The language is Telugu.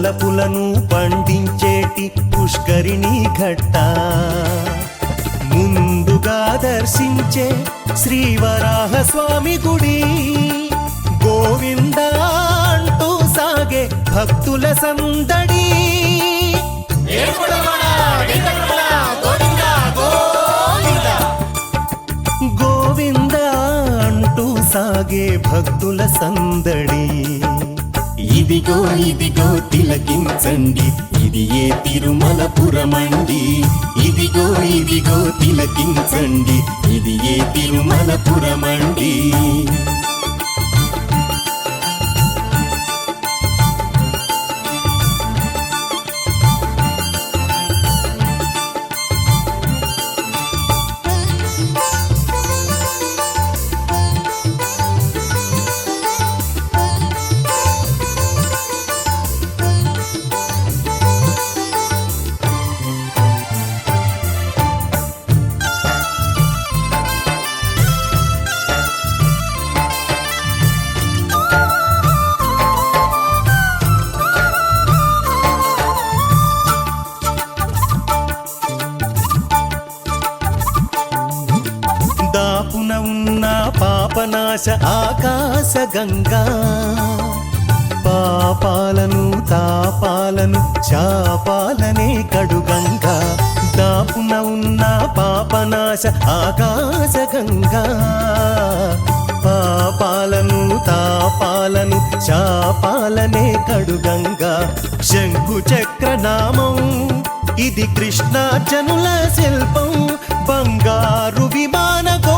వలపులను పండించేటి పుష్కరిణి ఘట్ట ముందుగా దర్శించే శ్రీవరాహ స్వామి గుడి గోవింద అంటూ సాగే భక్తుల సందడి గోవింద అంటూ సాగే భక్తుల సందడి ఇదిగో ఇదిగో తిలకించండి ఇది ఏ తిరుమలపురమండి ఇదిగో ఇదిగో తిలకించండి ఇది ఏ తిరుమలపురమండి దాపున ఉన్న పాపనాశ ఆకాశ గంగా పాపాలను తాపాలను శాపాలనే కడుగంగా దాపున ఉన్న పాపనాశ ఆకాశ గంగా పాపాలను తాపాలను శాపాలనే కడుగంగా శంకు చక్ర నామం ఇది కృష్ణార్జునుల శిల్పం బంగారు విమాన గో